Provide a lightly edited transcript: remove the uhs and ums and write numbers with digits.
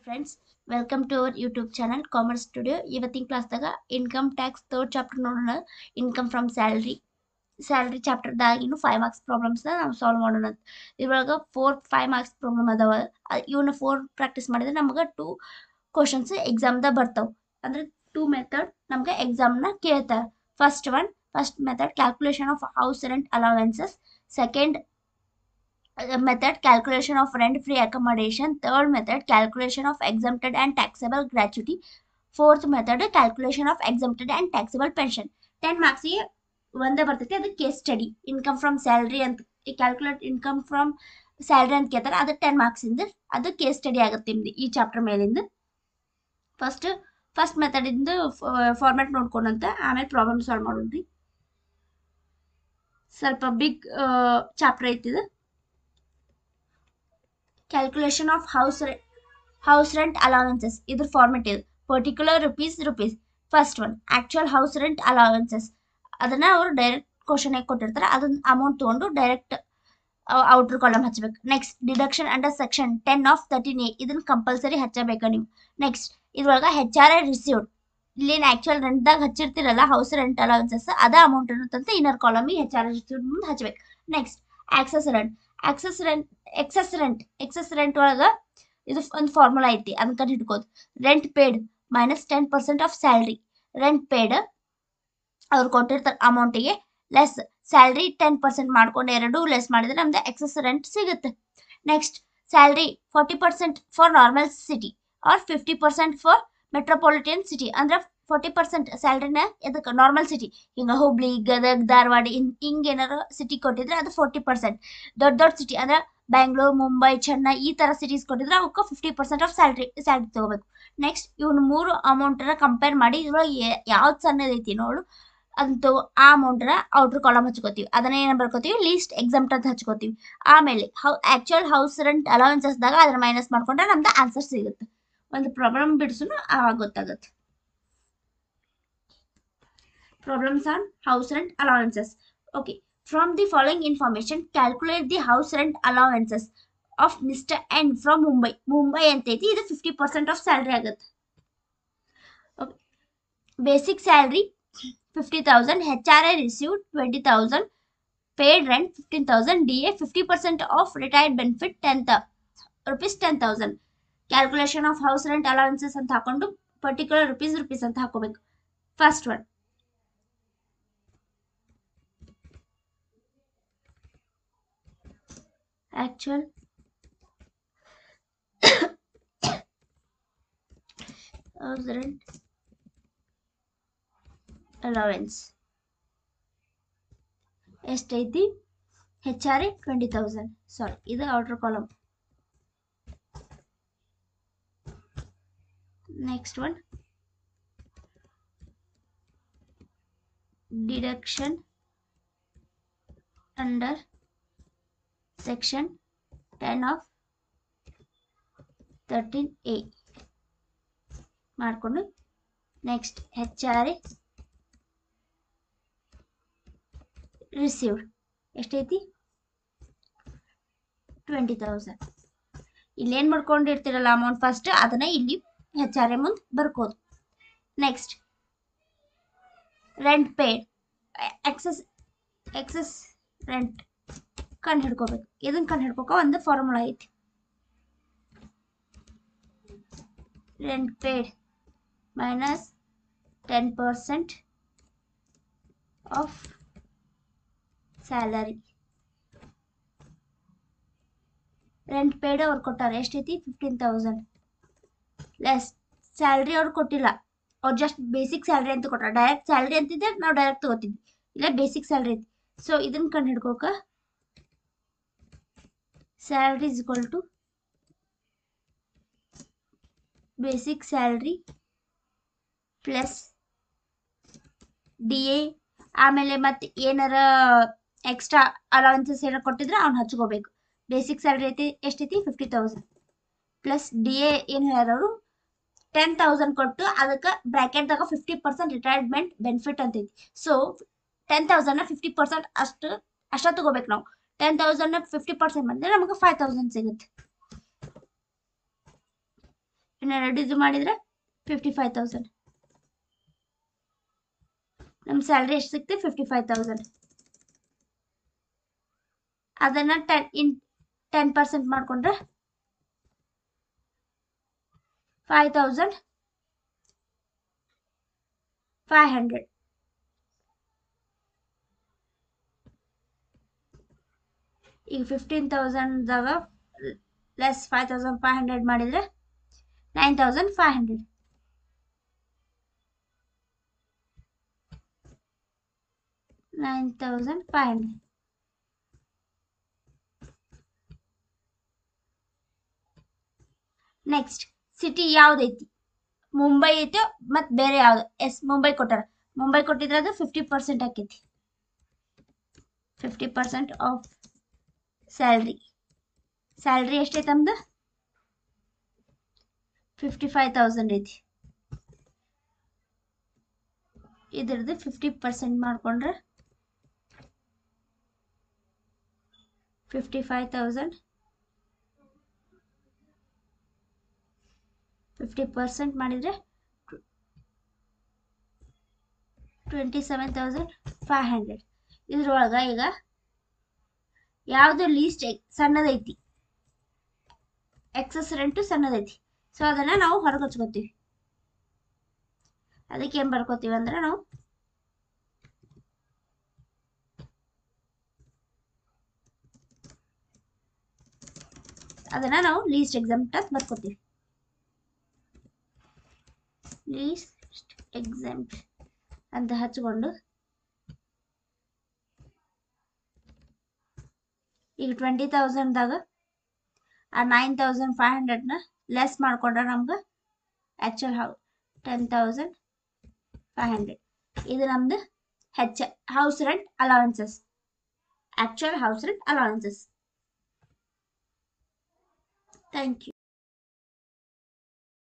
Friends, welcome to our YouTube channel commerce studio. ಇವತ್ತಿನ ಕ್ಲಾಸ್ದಾಗ income tax third chapter ನೋಡೋಣ. Income from salary ಚಾಪ್ಟರ್ದಾಗಿನ 5 marks ಪ್ರಾಬ್ಲಮ್ಸ್ನ ನಾವು ಸಾಲ್ವ್ ಮಾಡೋಣ. ಇವಾಗ 5 ಮಾರ್ಕ್ಸ್ ಪ್ರಾಬ್ಲಮ್ ಅದಾವ. ಇವನ್ನ 4 ಪ್ರಾಕ್ಟೀಸ್ ಮಾಡಿದ್ರೆ ನಮ್ಗೆ 2 ಕ್ವಶನ್ಸ್ ಎಕ್ಸಾಮ್ದಾಗ ಬರ್ತಾವೆ. ಅಂದ್ರೆ 2 ಮೆಥಡ್ ನಮ್ಗೆ ಎಕ್ಸಾಮ್ನ ಕೇಳ್ತಾರೆ. First method calculation of house rent allowances. Second method calculation of rent free accommodation. Third method calculation of exempted and taxable gratuity. Fourth method calculation of exempted and taxable pension. 10 marks ಗೆ ಒಂದೇ ಬರ್ತೈತಿ. ಅದು case study. Income from salary ಅಂತ calculate income from salary ಅಂತ ಕೇಳ್ತಾರೆ. ಅದು 10 marks ಇಂದ ಅದು ಕೇಸ್ ಸ್ಟಡಿ ಆಗುತ್ತೆ ನಿಮ್ದು ಈ ಚಾಪ್ಟರ್ ಮೇಲಿಂದ. ಫಸ್ಟ್ ಮೆಥಡ್ ಇಂದ ಫಾರ್ಮ್ಯಾಟ್ ನೋಡ್ಕೊಂಡಂತ ಆಮೇಲೆ ಪ್ರಾಬ್ಲಮ್ ಸಾಲ್ವ್ ಮಾಡೋಣ್ರಿ. ಸ್ವಲ್ಪ ಬಿಗ್ ಚಾಪ್ಟರ್ ಐತಿದು. Calculation of house rent allowances. ಇದ್ರ ಫಾರ್ಮೆಟ್ ಇದು. Particular rupees. First one actual house rent allowances. ಅದನ್ನ ಅವರು ಡೈರೆಕ್ಟ್ ಕ್ವಶನ್ ಕೊಟ್ಟಿರ್ತಾರೆ. ಅದನ್ನ ಅಮೌಂಟ್ ತಗೊಂಡು ಡೈರೆಕ್ಟ್ ಔಟರ್ ಕಾಲಮ್ ಹಚ್ಚಬೇಕು. Next deduction under section 10 of 13A. ಇದನ್ನ ಕಂಪಲ್ಸರಿ ಹಚ್ಚಬೇಕು ನೀವು. ನೆಕ್ಸ್ಟ್ ಇದ್ರೊಳಗ HRA ರಿಸೀವ್ಡ್. ಇಲ್ಲೇನು ಆಕ್ಚುಯಲ್ ರೆಂಟ್ದಾಗ ಹಚ್ಚಿರ್ತಿರಲ್ಲ ಹೌಸ್ ರೆಂಟ್ ಅಲವೆನ್ಸಸ್, ಅದ amount ಇರುತ್ತಂತ inner column HRA received ಮುಂದೆ ಹಚ್ಬೇಕು. ನೆಕ್ಸ್ಟ್ ಎಕ್ಸಸ್ ರೆಂಟ್ ಒಳಗ ಇದು ಒಂದು ಫಾರ್ಮುಲಾ ಐತಿ, ಅದನ್ನ ಹಿಡ್ಕೋದು. Rent paid minus 10% of salary. Rent paid ಅವ್ರು ಕೊಟ್ಟಿರ್ತಾರೆ ಅಮೌಂಟಿಗೆ ಲೆಸ್ ಸ್ಯಾಲ್ರಿ 10% ಮಾಡ್ಕೊಂಡು ಎರಡೂ ಲೆಸ್ ಮಾಡಿದ್ರೆ ನಮ್ದು ಎಕ್ಸಸ್ ರೆಂಟ್ ಸಿಗುತ್ತೆ. Next salary 40% for normal city or 50% for metropolitan city. ಅಂದ್ರೆ 40% ಸ್ಯಾಲ್ರಿನ ಎದಕ್ಕೆ ನಾರ್ಮಲ್ ಸಿಟಿ, ಹಿಂಗ ಹುಬ್ಳಿ, ಗದಗ್, ಧಾರವಾಡ ಹಿಂಗೇನಾರ ಸಿಟಿ ಕೊಟ್ಟಿದ್ರೆ ಅದು 40%. ದೊಡ್ಡ ಸಿಟಿ ಅಂದ್ರೆ ಬ್ಯಾಂಗ್ಳೂರ್, ಮುಂಬೈ, ಚೆನ್ನೈ ಈ ತರ ಸಿಟೀಸ್ ಕೊಟ್ಟಿದ್ರೆ ಅವಕ್ಕೆ 50% ಆಫ್ ಸ್ಯಾಲ್ರಿ ತಗೋಬೇಕು. ನೆಕ್ಸ್ಟ್ ಇವ್ನ 3 ಅಮೌಂಟ್ನ ಕಂಪೇರ್ ಮಾಡಿ ಇದ್ರೊಳಗೆ ಯಾವ್ದು ಸಣ್ಣದೈತಿ ನೋಡು ಅಂತ ಆ ಅಮೌಂಟ್ನ ಔಟರ್ ಕಾಲಮ್ ಹಚ್ಕೋತೀವಿ. ಅದನ್ನ ಏನ ಬರ್ಕೋತೀವಿ, ಲೀಸ್ಟ್ ಎಕ್ಸಾಮ್ಟ್ ಅಂತ ಹಚ್ಕೋತೀವಿ. ಆಮೇಲೆ ಆಕ್ಚುಯಲ್ ಹೌಸ್ ರೆಂಟ್ ಅಲವೆನ್ಸಸ್ದಾಗ ಅದನ್ನ ಮೈನಸ್ ಮಾಡ್ಕೊಂಡ್ರೆ ನಮ್ದು ಆನ್ಸರ್ ಸಿಗುತ್ತೆ. ಒಂದು ಪ್ರಾಬ್ಲಮ್ ಬಿಡಿಸೋಣ, ಆವಾಗ ಗೊತ್ತಾಗುತ್ತೆ. Problems on house rent allowances. Okay. From the following information, calculate the house rent allowances of Mr. N from Mumbai. Mumbai ಅಂತೈತಿ, ಇದು 50% ಆಫ್ ಸ್ಯಾಲ್ರಿ ಆಗುತ್ತೆ. Basic salary 50,000, HRA received 20,000, paid rent 15,000, DA 50% of retired benefit ₹10,000. Calculation of house rent allowances ಅಂತ ಹಾಕೊಂಡು particular rupees ಅಂತ ಹಾಕೋಬೇಕು. First one actual house rent allowance ಎಷ್ಟೈತಿ, HRA 20,000. ಸಾರಿ, ಇದು outer column. Next one deduction under section 10 of 13A ಮಾಡಿಕೊಂಡು next HRA received ಎಷ್ಟೈತಿ, 20,000. ಇಲ್ಲೇನು ಮಾಡ್ಕೊಂಡಿರ್ತೀರಲ್ಲ amount first ಅದನ್ನ ಇಲ್ಲಿ HRA ಮುಂದೆ ಬರ್ಕೋದು. Next rent paid excess rent ಕಂಡು ಹಿಡ್ಕೋಬೇಕು. ಇದನ್ನ ಕಂಡು ಹಿಡ್ಕೋಕ ಒಂದು ಫಾರ್ಮುಲಾ ಐತಿ. Rent paid minus 10% of salary. Rent paid ಅವ್ರು ಕೊಟ್ಟಾರೆ ಎಷ್ಟೈತಿ, 15,000 ಲೆಸ್ ಸ್ಯಾಲ್ರಿ ಅವ್ರು ಕೊಟ್ಟಿಲ್ಲ, ಅವ್ರು ಜಸ್ಟ್ ಬೇಸಿಕ್ ಸ್ಯಾಲ್ರಿ ಅಂತ ಕೊಟ್ಟಾರೆ. ಡೈರೆಕ್ಟ್ ಸ್ಯಾಲ್ರಿ ಅಂತಿದ್ರೆ ನಾವು ಡೈರೆಕ್ಟ್ ತಗೋತಿದ್ವಿ, ಇಲ್ಲ ಬೇಸಿಕ್ ಸ್ಯಾಲ್ರಿ ಐತಿ. ಸೊ ಇದನ್ನ ಕಂಡು ಹಿಡ್ಕೋಕ salary is equal to basic salary plus DA. ಆಮೇಲೆ ಮತ್ತೆ ಏನಾರ ಎಕ್ಸ್ಟ್ರಾ ಅಲವೆನ್ಸಸ್ ಏನಾರ ಕೊಟ್ಟಿದ್ರೆ ಅವ್ನು ಹಚ್ಕೋಬೇಕು. ಬೇಸಿಕ್ ಸ್ಯಾಲ್ರಿ ಐತಿ ಎಷ್ಟೈತಿ, 50,000 ಪ್ಲಸ್ DA ಏನು ಹೇಳ್ಯಾರವರು 10,000 ಕೊಟ್ಟು ಅದಕ್ಕೆ ಬ್ರ್ಯಾಕೆಟ್ದಾಗ 50% ರಿಟೈರ್ಮೆಂಟ್ ಬೆನಿಫಿಟ್ ಅಂತೈತಿ. ಸೊ 10,000ನ 50% ಅಷ್ಟ ತಗೋಬೇಕು ನಾವು. 10,000ನ 50% ಬಂದ್ರೆ ನಮಗೆ 5,000 ಸಿಗುತ್ತೆ. ಇನ್ನೆರಡು ಇದು ಮಾಡಿದರೆ 55,000. ನಮ್ಮ ಸ್ಯಾಲ್ರಿ ಎಷ್ಟು ಸಿಕ್ತಿ? 55,000. ಅದನ್ನು 10% ಮಾಡಿಕೊಂಡ್ರೆ 5,500. ಈಗ 15,000ದಾಗ ಲೆಸ್ 5,500 ಮಾಡಿದರೆ 9,500. Next city ಯಾವ್ದೈತಿ? ಮುಂಬೈ ಐತೆ ಮತ್ತು ಬೇರೆ ಯಾವ್ದು? ಎಸ್, ಮುಂಬೈ ಕೊಟ್ಟಾರ. ಮುಂಬೈ ಕೊಟ್ಟಿದ್ರೆ ಅದು 50% ಆಕೈತಿ. 50% ಆಫ್ ಸ್ಯಾಲ್ರಿ. ಸ್ಯಾಲ್ರಿ ಎಷ್ಟೈತೆ ನಮ್ದು? 55,000 ಐತಿ. ಇದ್ರದ್ದು 50% ಮಾಡ್ಕೊಂಡ್ರೆ 55,000. 50% ಮಾಡಿದರೆ 27,500. ಇದ್ರೊಳಗೆ ಈಗ ಯಾವುದು ಲೀಸ್ಟ್ ಸಣ್ಣದೈತಿ? ಎಕ್ಸಸ್ ರೆಂಟು ಸಣ್ಣದೈತಿ. ಸೊ ಅದನ್ನು ನಾವು ಹೊರಗೆ ಹಚ್ಕೋತೀವಿ. ಅದಕ್ಕೆ ಏನು ಬರ್ಕೋತೀವಿ ಅಂದ್ರೆ ನಾವು ಅದನ್ನು ನಾವು ಲೀಸ್ಟ್ ಎಕ್ಸಾಮ್ಟ್ ಅಂತ ಬರ್ಕೋತೀವಿ. ಲೀಸ್ಟ್ ಎಕ್ಸಾಮ್ಟ್ ಅಂತ ಹಚ್ಕೊಂಡು ಈಗ 20,000ದಾಗ ಆ 9,500ನ ಲೆಸ್ ಮಾಡ್ಕೊಂಡ್ರೆ ನಮ್ಗೆ ಆ್ಯಕ್ಚುಲ್ 10,500. ಇದು ನಮ್ದು house rent allowances, actual house rent allowances. Thank you.